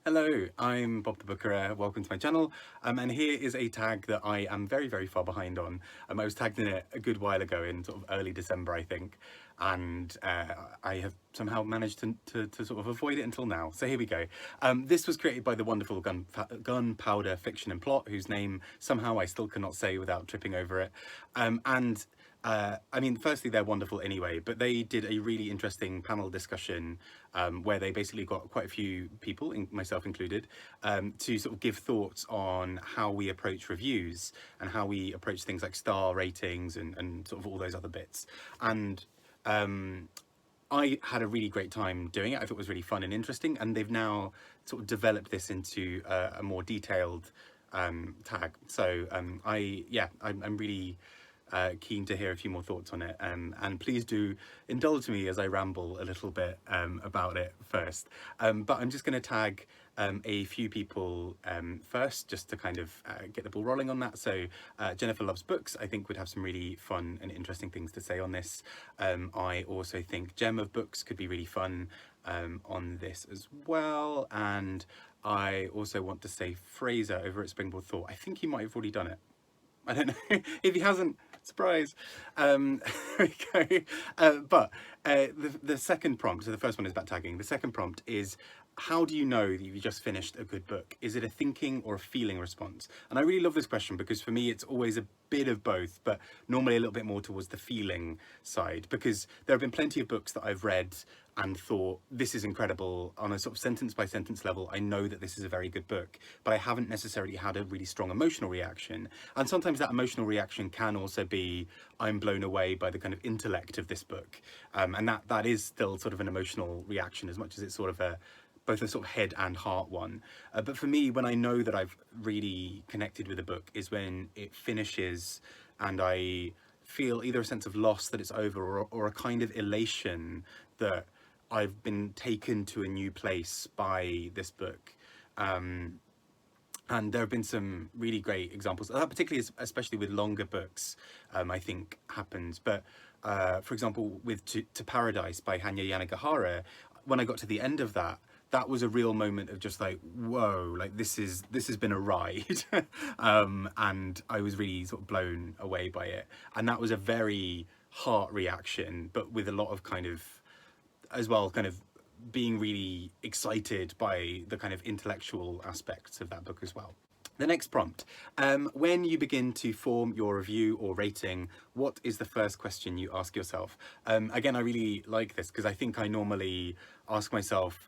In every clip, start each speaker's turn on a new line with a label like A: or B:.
A: Hello, I'm Bob the Booker. Welcome to my channel. And here is a tag that I am very, very far behind on. I was tagged in it a good while ago in sort of early December, I think. And I have somehow managed to sort of avoid it until now. So here we go. This was created by the wonderful Gunpowder Fiction and Plot, whose name somehow I still cannot say without tripping over it. I mean, firstly, they're wonderful anyway, but they did a really interesting panel discussion where they basically got quite a few people, myself included, to sort of give thoughts on how we approach reviews and how we approach things like star ratings and sort of all those other bits. And I had a really great time doing it. I thought it was really fun and interesting, and they've now sort of developed this into a more detailed tag. So I'm really keen to hear a few more thoughts on it, and please do indulge me as I ramble a little bit about it first. But I'm just going to tag a few people first, just to kind of get the ball rolling on that. So Jennifer Loves Books, I think, would have some really fun and interesting things to say on this. I also think Gem of Books could be really fun on this as well. And I also want to say Fraser over at Springboard Thought. I think he might have already done it. I don't know if he hasn't. Surprise. There we go. The second prompt, so the first one is about tagging. The second prompt is, how do you know that you've just finished a good book? Is it a thinking or a feeling response? And I really love this question because for me it's always a bit of both, but normally a little bit more towards the feeling side, because there have been plenty of books that I've read and thought, this is incredible on a sort of sentence by sentence level. I know that this is a very good book, but I haven't necessarily had a really strong emotional reaction. And sometimes that emotional reaction can also be, I'm blown away by the kind of intellect of this book. And that is still sort of an emotional reaction, as much as it's sort of both a sort of head and heart one. But for me, when I know that I've really connected with a book is when it finishes and I feel either a sense of loss that it's over, or a kind of elation that I've been taken to a new place by this book. And there have been some really great examples. That particularly, especially with longer books, I think happens. But for example, with To Paradise by Hanya Yanagihara, when I got to the end of that, that was a real moment of just like, whoa, like this has been a ride. And I was really sort of blown away by it. And that was a very heart reaction, but with a lot of kind of, as well, kind of being really excited by the kind of intellectual aspects of that book as well. The next prompt, when you begin to form your review or rating, what is the first question you ask yourself? Again, I really like this because I think I normally ask myself,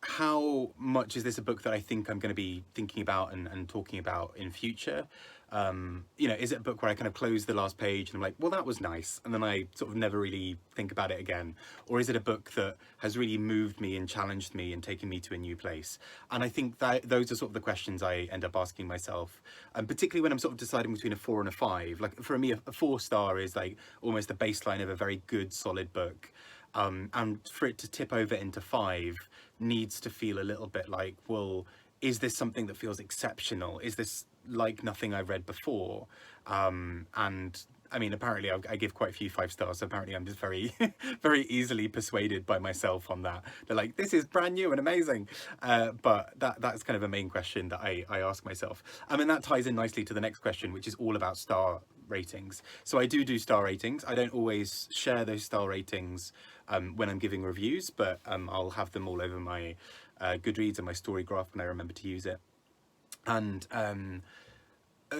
A: how much is this a book that I think I'm going to be thinking about and talking about in future? You know, is it a book where I kind of close the last page and I'm like, well, that was nice, and then I sort of never really think about it again? Or is it a book that has really moved me and challenged me and taken me to a new place? And I think that those are sort of the questions I end up asking myself, and particularly when I'm sort of deciding between a 4 and a 5. Like for me, a 4-star is like almost the baseline of a very good, solid book. And for it to tip over into 5 needs to feel a little bit like, well, is this something that feels exceptional? Is this like nothing I've read before? And I mean, apparently I give quite a few 5 stars, so apparently I'm just very, very easily persuaded by myself on that. They're like, this is brand new and amazing. But that's kind of a main question that I ask myself. I mean, that ties in nicely to the next question, which is all about star ratings. So I do star ratings. I don't always share those star ratings when I'm giving reviews, but I'll have them all over my Goodreads and my story graph when I remember to use it. And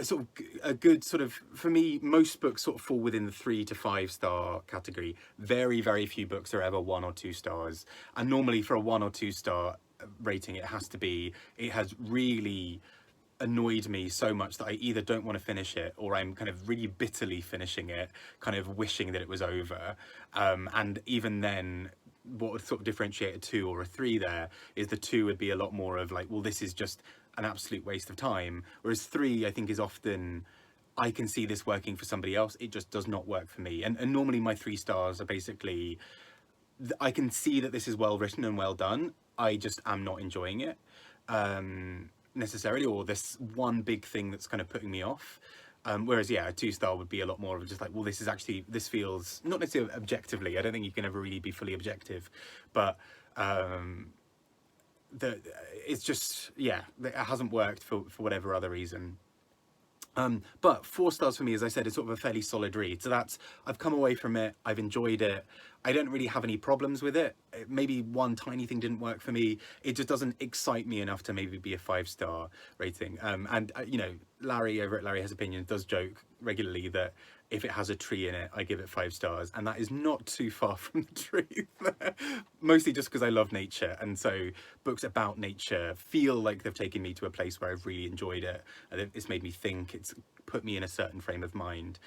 A: sort of a good sort of, for me, most books sort of fall within the 3 to 5 star category. Very, very few books are ever 1 or 2 stars. And normally for a 1 or 2 star rating, it has really annoyed me so much that I either don't want to finish it, or I'm kind of really bitterly finishing it, kind of wishing that it was over. And even then, what would sort of differentiate a 2 or a 3 there is the 2 would be a lot more of like, well, this is just an absolute waste of time. Whereas 3, I think, is often, I can see this working for somebody else, it just does not work for me. And normally my 3 stars are basically, I can see that this is well written and well done, I just am not enjoying it necessarily, or this one big thing that's kind of putting me off. Whereas, yeah, a 2-star would be a lot more of just like, well, this feels, not necessarily objectively, I don't think you can ever really be fully objective, but that it's just, yeah, it hasn't worked for whatever other reason. But 4 stars for me, as I said, is sort of a fairly solid read. So that's, I've come away from it, I've enjoyed it. I don't really have any problems with it. Maybe one tiny thing didn't work for me. It just doesn't excite me enough to maybe be a 5-star rating. And you know, Larry over at Larry Has Opinions does joke regularly that if it has a tree in it, I give it 5 stars, and that is not too far from the truth. Mostly just because I love nature, and so books about nature feel like they've taken me to a place where I've really enjoyed it, and it's made me think, it's put me in a certain frame of mind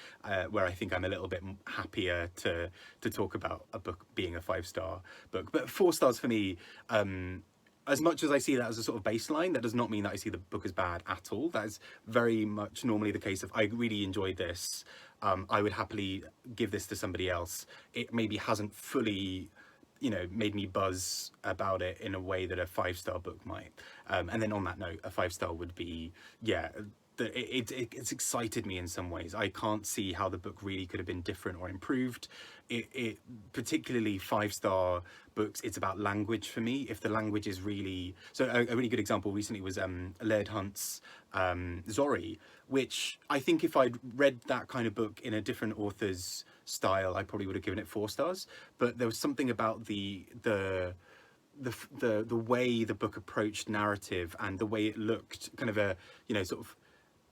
A: where I think I'm a little bit happier to talk about a book being a 5-star book. But 4 stars for me, as much as I see that as a sort of baseline, that does not mean that I see the book as bad at all. That is very much normally the case of, I really enjoyed this, I would happily give this to somebody else. It maybe hasn't fully, you know, made me buzz about it in a way that a 5-star book might. And then on that note, a 5-star would be, yeah, it's excited me in some ways. I can't see how the book really could have been different or improved. It particularly 5-star books, it's about language for me. If the language is really, so a really good example recently was Laird Hunt's Zorrie, which I think if I'd read that kind of book in a different author's style, I probably would have given it 4 stars. But there was something about the way the book approached narrative and the way it looked, kind of a, you know, sort of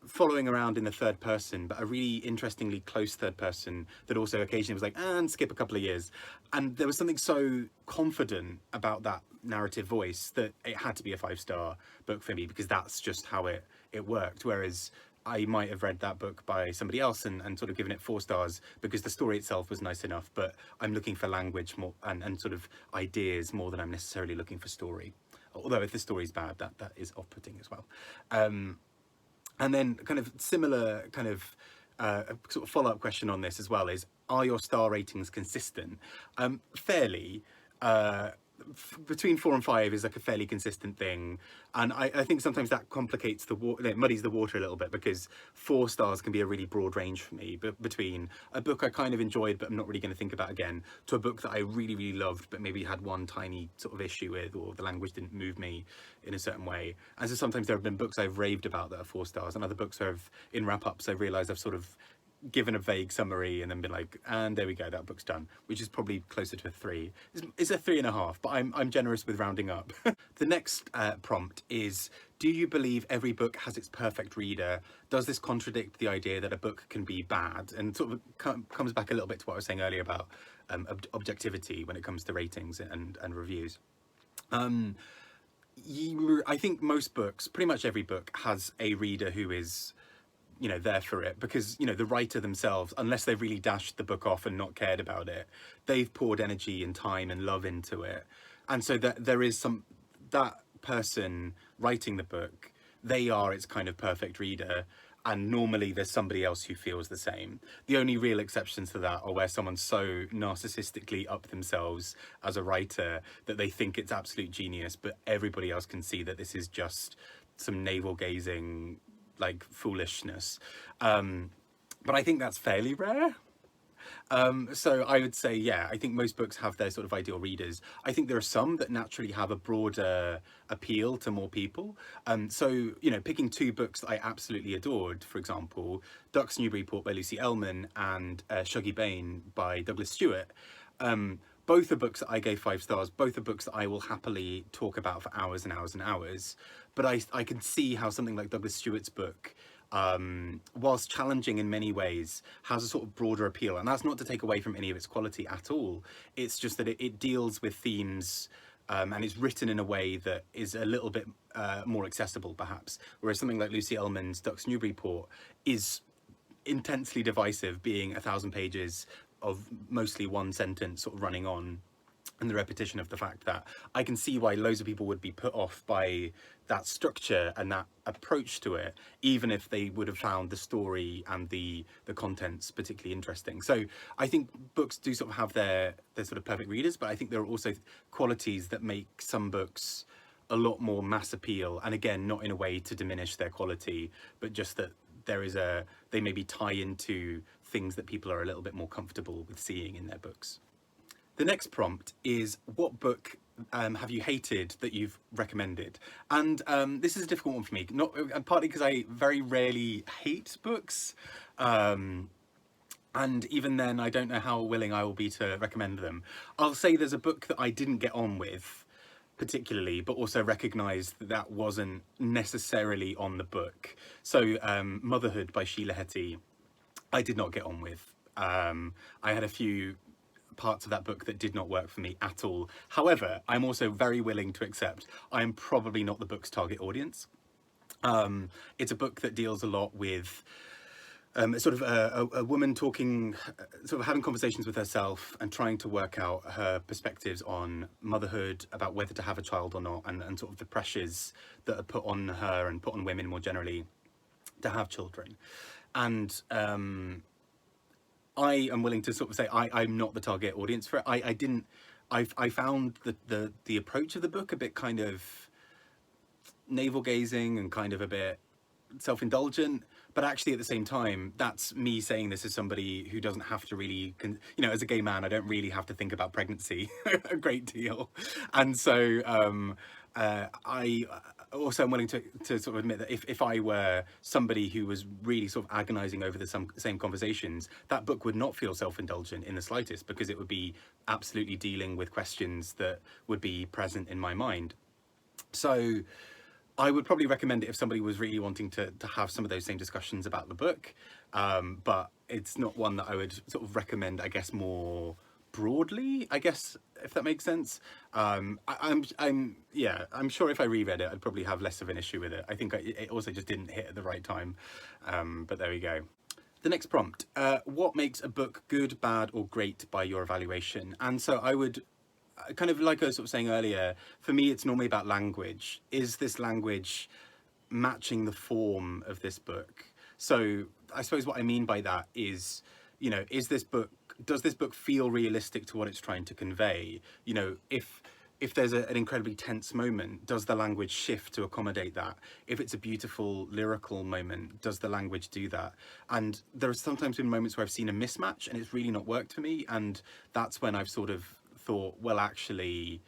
A: following around in the third person, but a really interestingly close third person that also occasionally was like, and skip a couple of years. And there was something so confident about that narrative voice that it had to be a 5-star book for me, because that's just how it worked. Whereas I might have read that book by somebody else and sort of given it 4 stars because the story itself was nice enough, but I'm looking for language more and sort of ideas more than I'm necessarily looking for story. Although if the story's bad, that is off-putting as well. And then kind of similar kind of sort of follow-up question on this as well is, are your star ratings consistent? Fairly. Between 4 and 5 is like a fairly consistent thing, and I think sometimes that complicates the water, it muddies the water a little bit, because 4 stars can be a really broad range for me, but between a book I kind of enjoyed but I'm not really going to think about again, to a book that I really loved but maybe had one tiny sort of issue with, or the language didn't move me in a certain way. And so sometimes there have been books I've raved about that are 4 stars, and other books where I've, in wrap-ups, I've realised I've sort of given a vague summary and then been like, and there we go, that book's done, which is probably closer to a 3. It's a 3.5, but I'm generous with rounding up. The next prompt is, do you believe every book has its perfect reader? Does this contradict the idea that a book can be bad? And sort of comes back a little bit to what I was saying earlier about objectivity when it comes to ratings and reviews. I think most books, pretty much every book, has a reader who is, you know, there for it, because, you know, the writer themselves, unless they've really dashed the book off and not cared about it, they've poured energy and time and love into it. And so that there is that person writing the book, they are its kind of perfect reader, and normally there's somebody else who feels the same. The only real exceptions to that are where someone's so narcissistically up themselves as a writer that they think it's absolute genius, but everybody else can see that this is just some navel-gazing, like, foolishness. But I think that's fairly rare. So I would say, yeah, I think most books have their sort of ideal readers. I think there are some that naturally have a broader appeal to more people. So, you know, picking 2 books that I absolutely adored, for example, Ducks Newburyport by Lucy Ellmann and Shuggie, Bain by Douglas Stuart. Both are books that I gave 5 stars. Both are books that I will happily talk about for hours and hours and hours. But I can see how something like Douglas Stuart's book, whilst challenging in many ways, has a sort of broader appeal. And that's not to take away from any of its quality at all. It's just that it deals with themes and it's written in a way that is a little bit more accessible, perhaps. Whereas something like Lucy Ellmann's Ducks Newburyport is intensely divisive, being 1,000 pages of mostly one sentence sort of running on, and the repetition of the fact that I can see why loads of people would be put off by that structure and that approach to it, even if they would have found the story and the contents particularly interesting. So I think books do sort of have their sort of perfect readers, but I think there are also qualities that make some books a lot more mass appeal, and again, not in a way to diminish their quality, but just that they maybe tie into things that people are a little bit more comfortable with seeing in their books. The next prompt is, what book have you hated that you've recommended? And this is a difficult one for me, not partly because I very rarely hate books, and even then I don't know how willing I will be to recommend them. I'll say there's a book that I didn't get on with particularly, but also recognise that that wasn't necessarily on the book. So Motherhood by Sheila Heti, I did not get on with. I had a few parts of that book that did not work for me at all. However, I'm also very willing to accept I am probably not the book's target audience. It's a book that deals a lot with sort of a woman talking, sort of having conversations with herself and trying to work out her perspectives on motherhood, about whether to have a child or not, and sort of the pressures that are put on her and put on women more generally to have children. And I am willing to sort of say I'm not the target audience for it. I found the approach of the book a bit kind of navel gazing and kind of a bit self-indulgent, but actually at the same time, that's me saying this as somebody who doesn't have to really, as a gay man, I don't really have to think about pregnancy a great deal. And so I also am willing to sort of admit that if I were somebody who was really sort of agonizing over the same conversations, that book would not feel self-indulgent in the slightest, because it would be absolutely dealing with questions that would be present in my mind. So I would probably recommend it if somebody was really wanting to have some of those same discussions about the book, but it's not one that I would sort of recommend, I guess, more broadly, I guess, if that makes sense. I'm sure if I reread it, I'd probably have less of an issue with it. I think it also just didn't hit at the right time, but there we go. The next prompt, what makes a book good, bad, or great by your evaluation? And so I would, kind of like I was sort of saying earlier, for me it's normally about language. Is this language matching the form of this book? So I suppose what I mean by that is, does this book feel realistic to what it's trying to convey? If there's an incredibly tense moment, does the language shift to accommodate that? If it's a beautiful lyrical moment, does the language do that? And there have sometimes been moments where I've seen a mismatch and it's really not worked for me, and that's when I've sort of thought, well, actually,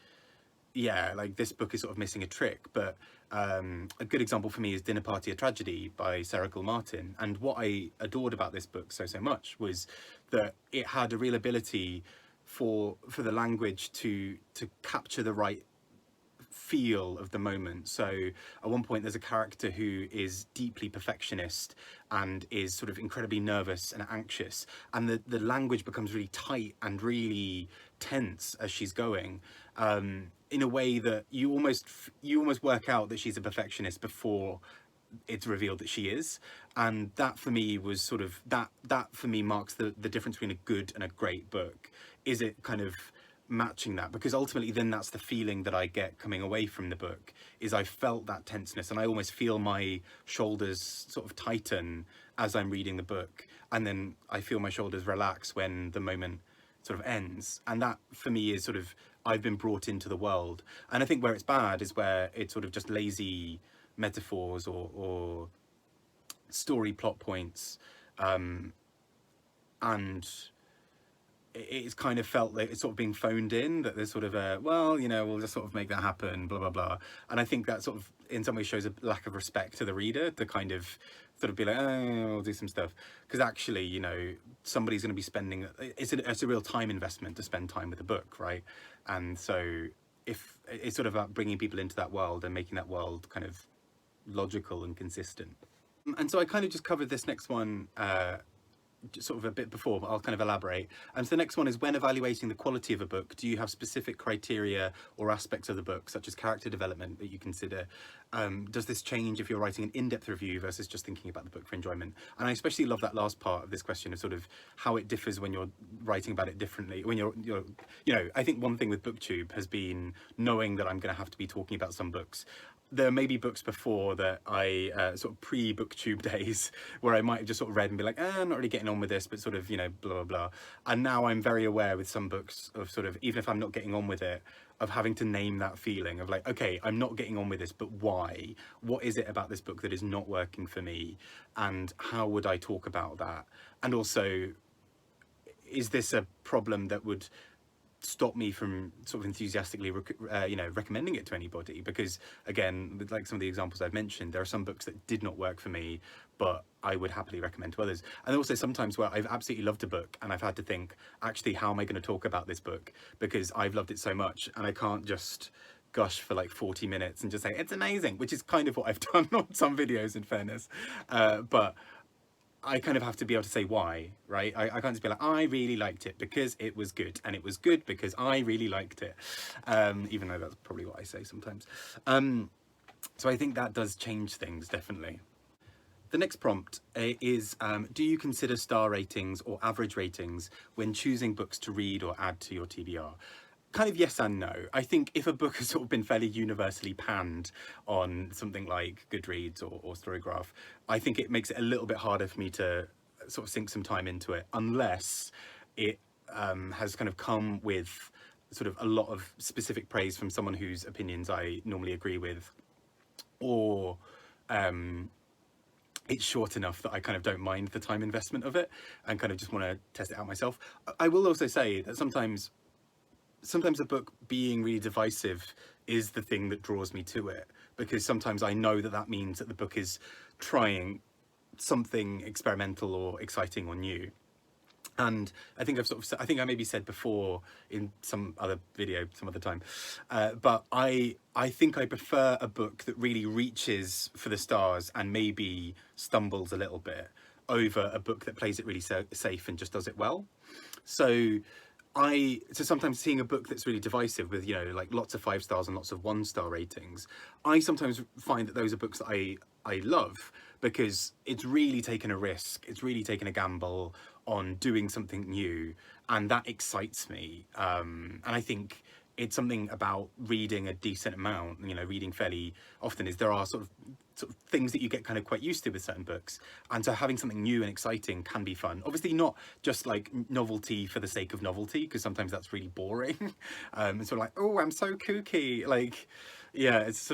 A: yeah, like this book is sort of missing a trick. But a good example for me is Dinner Party, a Tragedy by Sarah Gilmartin. And what I adored about this book so much was that it had a real ability for the language to capture the right feel of the moment. So at one point there's a character who is deeply perfectionist and is sort of incredibly nervous and anxious, and the language becomes really tight and really tense as she's going, in a way that you almost work out that she's a perfectionist before it's revealed that she is. And that for me was sort of that for me marks the difference between a good and a great book. Is it kind of matching that? Because ultimately then that's the feeling that I get coming away from the book, is I felt that tenseness, and I almost feel my shoulders sort of tighten as I'm reading the book, and then I feel my shoulders relax when the moment sort of ends. And that for me is sort of, I've been brought into the world. And I think where it's bad is where it's sort of just lazy metaphors or story plot points, and it's kind of felt like it's sort of being phoned in, that there's sort of a, well, we'll just sort of make that happen, blah, blah, blah. And I think that sort of in some ways shows a lack of respect to the reader, to kind of sort of be like, oh, we'll do some stuff. Because actually, somebody's going to be spending, it's a real time investment to spend time with a book, right? And so if it's sort of about bringing people into that world and making that world kind of logical and consistent. And so I kind of just covered this next one sort of a bit before, but I'll kind of elaborate. And so the next one is, when evaluating the quality of a book, do you have specific criteria or aspects of the book, such as character development, that you consider? Does this change if you're writing an in-depth review versus just thinking about the book for enjoyment? And I especially love that last part of this question, of sort of how it differs when you're writing about it differently. When you're I think one thing with BookTube has been knowing that I'm going to have to be talking about some books. There may be books before that I sort of pre-BookTube days where I might have just sort of read and be like, I'm not really getting on with this, but sort of, blah, blah, blah. And now I'm very aware with some books of sort of, even if I'm not getting on with it, of having to name that feeling of like, okay, I'm not getting on with this, but why? What is it about this book that is not working for me? And how would I talk about that? And also, is this a problem that would stop me from sort of enthusiastically recommending it to anybody, because again, with like some of the examples I've mentioned, there are some books that did not work for me but I would happily recommend to others. And also sometimes where I've absolutely loved a book and I've had to think, actually, how am I going to talk about this book because I've loved it so much, and I can't just gush for like 40 minutes and just say it's amazing, which is kind of what I've done on some videos, in fairness, but I kind of have to be able to say why, right? I can't just be like, I really liked it because it was good, and it was good because I really liked it, even though that's probably what I say sometimes. So I think that does change things, definitely. The next prompt is, do you consider star ratings or average ratings when choosing books to read or add to your TBR? Kind of yes and no. I think if a book has sort of been fairly universally panned on something like Goodreads or Storygraph, I think it makes it a little bit harder for me to sort of sink some time into it, unless it has kind of come with sort of a lot of specific praise from someone whose opinions I normally agree with, or it's short enough that I kind of don't mind the time investment of it and kind of just want to test it out myself. I will also say that sometimes a book being really divisive is the thing that draws me to it, because sometimes I know that that means that the book is trying something experimental or exciting or new. And I think I think I maybe said before in some other video, some other time, but I think I prefer a book that really reaches for the stars and maybe stumbles a little bit over a book that plays it really safe and just does it well. So sometimes seeing a book that's really divisive with, like lots of 5 stars and lots of 1-star ratings, I sometimes find that those are books that I love, because it's really taken a risk, it's really taken a gamble on doing something new, and that excites me. And I think it's something about reading a decent amount, reading fairly often, is there are sort of things that you get kind of quite used to with certain books, and so having something new and exciting can be fun. Obviously not just like novelty for the sake of novelty, because sometimes that's really boring. It's sort of like, oh, I'm so kooky, like, yeah, it's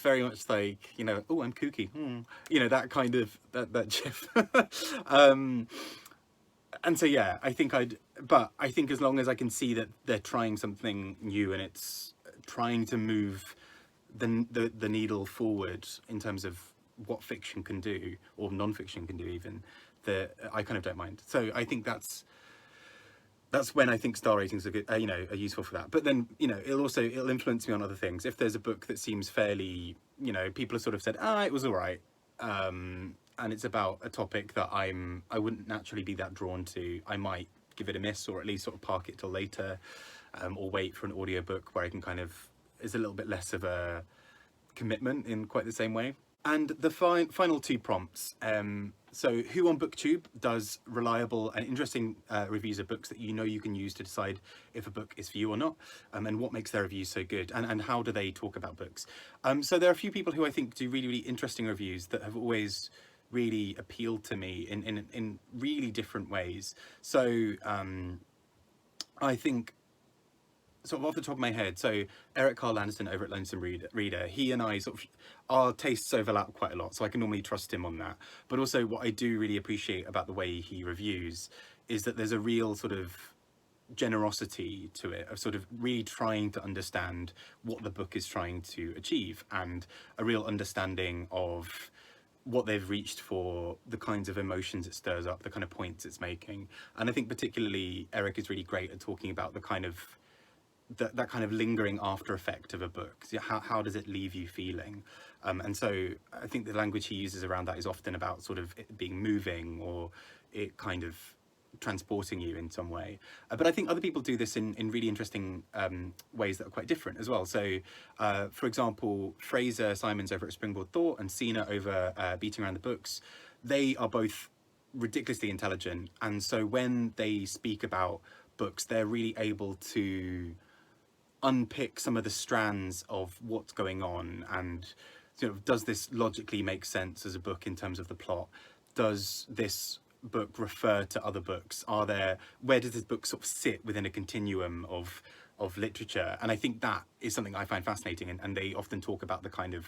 A: very much like, oh, I'm kooky, that kind of that gif. And so yeah, I think as long as I can see that they're trying something new and it's trying to move the needle forward in terms of what fiction can do, or non-fiction can do even, that I kind of don't mind. So I think that's when I think star ratings are good, are useful for that. But then, it'll influence me on other things. If there's a book that seems fairly, people have sort of said, it was all right, and it's about a topic that I wouldn't naturally be that drawn to, I might give it a miss, or at least sort of park it till later, or wait for an audiobook where I can kind of, is a little bit less of a commitment in quite the same way. And the final 2 prompts. So who on BookTube does reliable and interesting reviews of books that you can use to decide if a book is for you or not, and what makes their reviews so good, and how do they talk about books? So there are a few people who I think do really, really interesting reviews that have always really appealed to me in really different ways. So I think, sort of off the top of my head, so Eric Carl Anderson over at Lonesome Reader, he and I our tastes overlap quite a lot, so I can normally trust him on that. But also what I do really appreciate about the way he reviews is that there's a real sort of generosity to it, of sort of really trying to understand what the book is trying to achieve, and a real understanding of what they've reached for, the kinds of emotions it stirs up, the kind of points it's making. And I think particularly Eric is really great at talking about the kind of that kind of lingering after effect of a book. So how does it leave you feeling? And so I think the language he uses around that is often about sort of it being moving, or it kind of transporting you in some way. But I think other people do this in really interesting ways that are quite different as well. So for example, Fraser Simons over at Springboard Thought and Sina over Beating Around the Books, they are both ridiculously intelligent, and so when they speak about books, they're really able to unpick some of the strands of what's going on, and does this logically make sense as a book in terms of the plot? Does this book refer to other books? Where does this book sort of sit within a continuum of literature? And I think that is something I find fascinating, and they often talk about the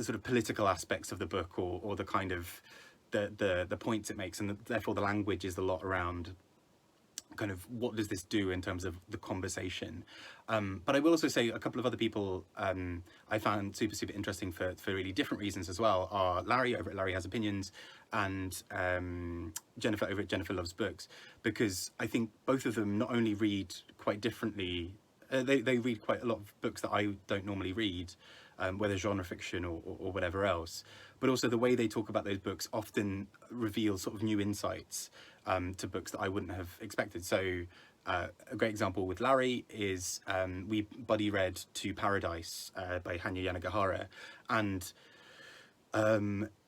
A: sort of political aspects of the book, or the kind of the points it makes, and therefore the language is a lot around kind of what does this do in terms of the conversation. But I will also say a couple of other people I found super interesting for really different reasons as well are Larry over at Larry Has Opinions and Jennifer over at Jennifer Loves Books, because I think both of them not only read quite differently, they read quite a lot of books that I don't normally read, whether genre fiction or whatever else, but also the way they talk about those books often reveals sort of new insights to books that I wouldn't have expected. So a great example with Larry is we buddy read To Paradise by Hanya Yanagihara, and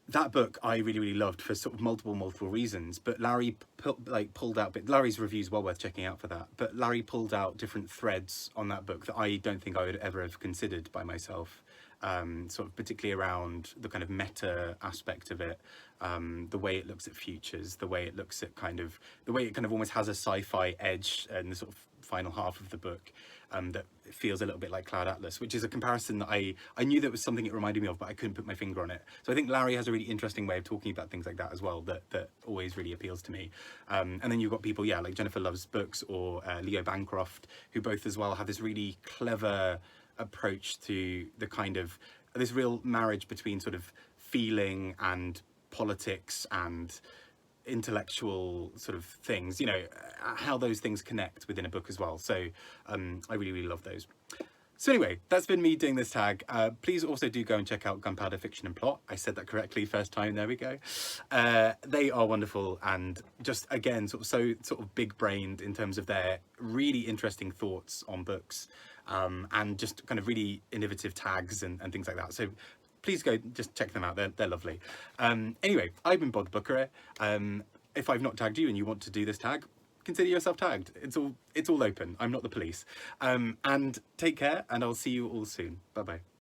A: that book I really loved for sort of multiple reasons, but Larry pulled out, but Larry's reviews well worth checking out for that, but Larry pulled out different threads on that book that I don't think I would ever have considered by myself, sort of particularly around the kind of meta aspect of it, the way it looks at futures, the way it looks at the way it kind of almost has a sci-fi edge in the sort of final half of the book, that feels a little bit like Cloud Atlas, which is a comparison that I knew that was something it reminded me of, but I couldn't put my finger on it. So I think Larry has a really interesting way of talking about things like that as well, that always really appeals to me. And then you've got people, yeah, like Jennifer Loves Books or Leo Bancroft, who both as well have this really clever approach to the kind of this real marriage between sort of feeling and politics and intellectual sort of things, you know, how those things connect within a book as well. So I really love those. So anyway, that's been me doing this tag. Please also do go and check out Gunpowder Fiction and Plot. I said that correctly first time, there we go. They are wonderful and just, again, sort of big-brained in terms of their really interesting thoughts on books, and just kind of really innovative tags and things like that. So please go just check them out, they're lovely. Anyway, I've been Bod Booker. If I've not tagged you and you want to do this tag, consider yourself tagged. It's all open. I'm not the police. And take care, and I'll see you all soon. Bye bye.